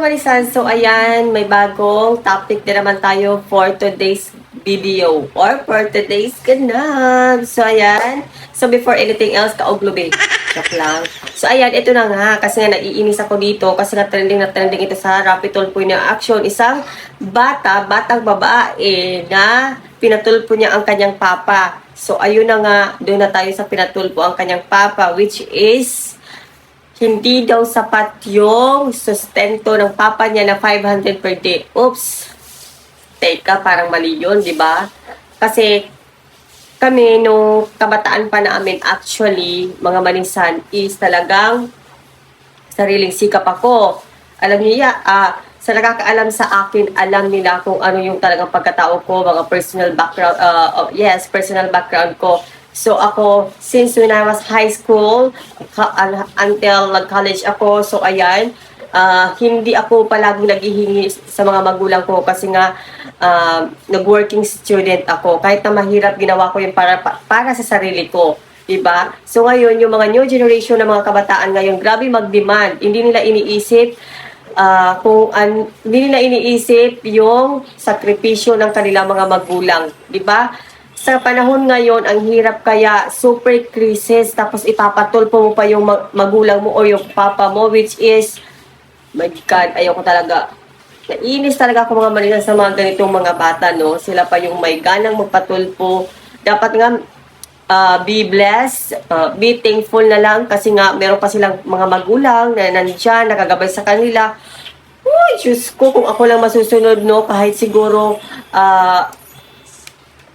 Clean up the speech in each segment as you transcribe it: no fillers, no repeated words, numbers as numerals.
Marisan, so ayan, may bagong topic na naman tayo for today's video or for today's ganap. So ayan, so before anything else, kauglobe. Joke lang. So ayan, ito na nga, kasi nga naiinis ako dito, kasi na trending ito sa Rapitol po niya action. Isang batang babae na pinatulpo niya ang kanyang papa. So ayun na nga, doon na tayo sa pinatulpo ang kanyang papa, which is hindi daw sapat yung sustento ng papa niya na 500 per day. Oops! Teka, parang mali yun, di ba? Kasi kami, nung kabataan pa namin, actually, mga manisan, is talagang sariling sikap ako. Alam niya, sa nakakaalam sa akin, alam nila kung ano yung talagang pagkatao ko, mga personal background, personal background ko. So ako, since when I was high school, until college ako, so ayan, hindi ako palaging naghihingi sa mga magulang ko kasi nga nag-working student ako. Kahit na mahirap, ginawa ko yun para sa sarili ko. Diba? So ngayon, yung mga new generation ng mga kabataan ngayon, grabe mag-demand. Hindi nila iniisip hindi nila iniisip yung sakripisyo ng kanilang mga magulang. Diba? Sa panahon ngayon, ang hirap kaya super crisis, tapos ipapatulpo mo pa yung magulang mo o yung papa mo, which is, my God, ayoko talaga. Nainis talaga ako mga manisan sa mga ganitong mga bata, no? Sila pa yung may ganang magpatulpo. Dapat nga, be blessed, be thankful na lang kasi nga meron pa silang mga magulang na nandyan, nakagabay sa kanila. Uy, Diyos ko, kung ako lang masusunod, no? Kahit siguro,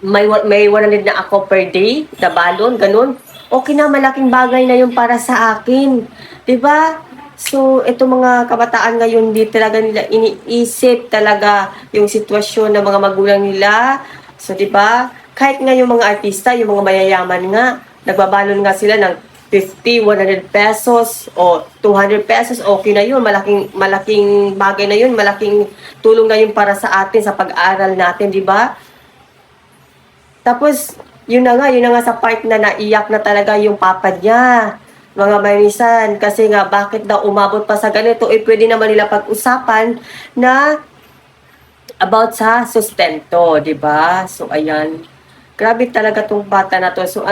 may 100 na ako per day na balon, ganun. Okay na, malaking bagay na yun para sa akin. 'Di ba? So, itong mga kabataan ngayon, di talaga nila iniisip talaga yung sitwasyon ng mga magulang nila. So, 'di ba? Kahit nga yung mga artista, yung mga mayayaman nga, nagbabalon nga sila ng 50, 100 pesos o 200 pesos, okay na yun. Malaking bagay na yun. Malaking tulong na yun para sa atin, sa pag-aaral natin, 'di ba? Tapos, yun na nga sa part na naiyak na talaga yung papa niya. Mga manisan, kasi nga bakit daw umabot pa sa ganito, pwede naman nila pag-usapan na about sa sustento, di ba? So, ayan. Grabe talaga tong bata na to. So,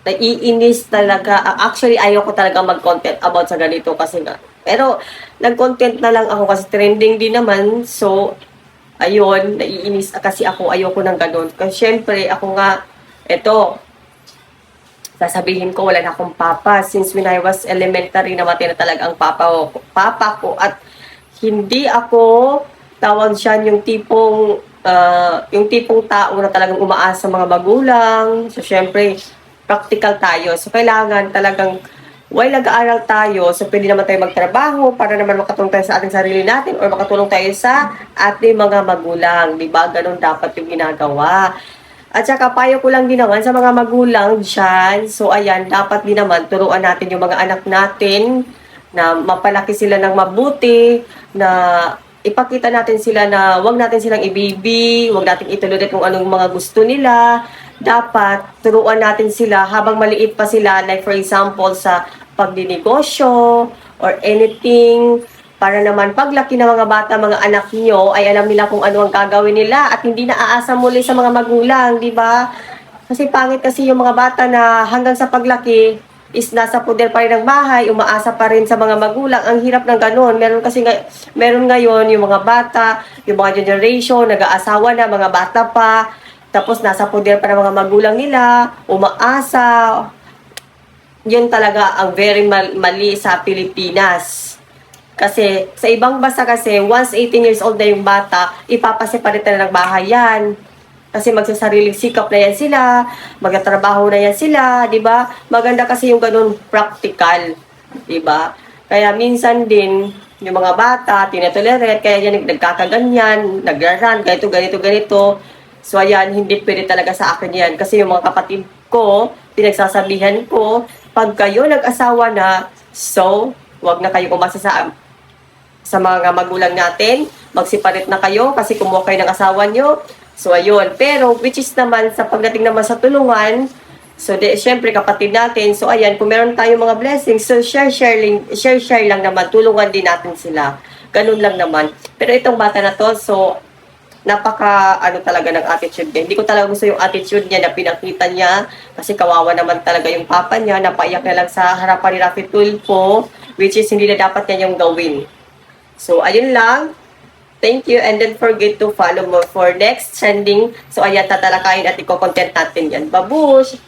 naiinis talaga. Actually, ayaw ko talaga mag-content about sa ganito kasi nga. Pero, nag-content na lang ako kasi trending din naman. So, ayun, naiinis kasi ako, ayoko ng ganun. Kasi syempre, ako nga, sasabihin ko, wala na akong papa. Since when I was elementary, namatay na talaga ang papa ko. At hindi ako, tawag siya yung tipong tao na talagang umaasa sa mga magulang. So, syempre, practical tayo. So, kailangan talagang while nag-aaral tayo, so pwede naman tayo magtrabaho para naman makatulong tayo sa ating sarili natin or makatulong tayo sa ating mga magulang. Diba? Ganun dapat yung ginagawa. At saka payo ko lang din naman sa mga magulang dyan. So ayan, dapat din naman turuan natin yung mga anak natin na mapalaki sila ng mabuti, na ipakita natin sila na wag natin silang ibibi, wag natin itulungan kung anong mga gusto nila. Dapat turuan natin sila habang maliit pa sila, like for example sa pagdinegosyo or anything, para naman paglaki ng mga bata, mga anak niyo ay alam nila kung ano ang gagawin nila at hindi na aasa muli sa mga magulang, di ba? Kasi pangit kasi yung mga bata na hanggang sa paglaki is nasa puder pa rin ng bahay, umaasa pa rin sa mga magulang. Ang hirap ng ganun. Meron ngayon yung mga bata, yung mga generation, nag-aasawa na, mga bata pa, tapos nasa puder pa ng mga magulang nila, umaasa. Yun talaga ang very mali sa Pilipinas. Kasi sa ibang bansa kasi, once 18 years old na yung bata, ipapaseparate na ng bahay yan. Kasi magsasariling sikap na yan sila, magtatrabaho na yan sila, di ba? Maganda kasi yung ganun practical, di ba? Kaya minsan din, yung mga bata, tinetolerate, kaya yan nagkakaganyan, nagraran, ganito. So ayan, hindi pwede talaga sa akin yan. Kasi yung mga kapatid ko, pinagsasabihan ko, pag kayo nag-asawa na, so, wag na kayo umasa sa mga magulang natin, magsiparit na kayo kasi kumuha kayo ng asawa nyo. So, ayun. Pero, which is naman, sa pagdating naman sa tulungan, so, syempre, kapatid natin. So, ayan, kung meron tayong mga blessings, so, share lang naman. Tulungan din natin sila. ganun lang naman. Pero itong bata na to, so, napaka ano talaga ng attitude niya. Hindi ko talaga gusto yung attitude niya na pinakita niya kasi kawawa naman talaga yung papa niya, napaiyak na lang sa harapan ni Rafi Tulfo, which is hindi na dapat niya yung gawin. So, ayun lang. Thank you, and don't forget to follow mo for next trending. So, ayan, tatalakayin at iko-content natin yan. Babush!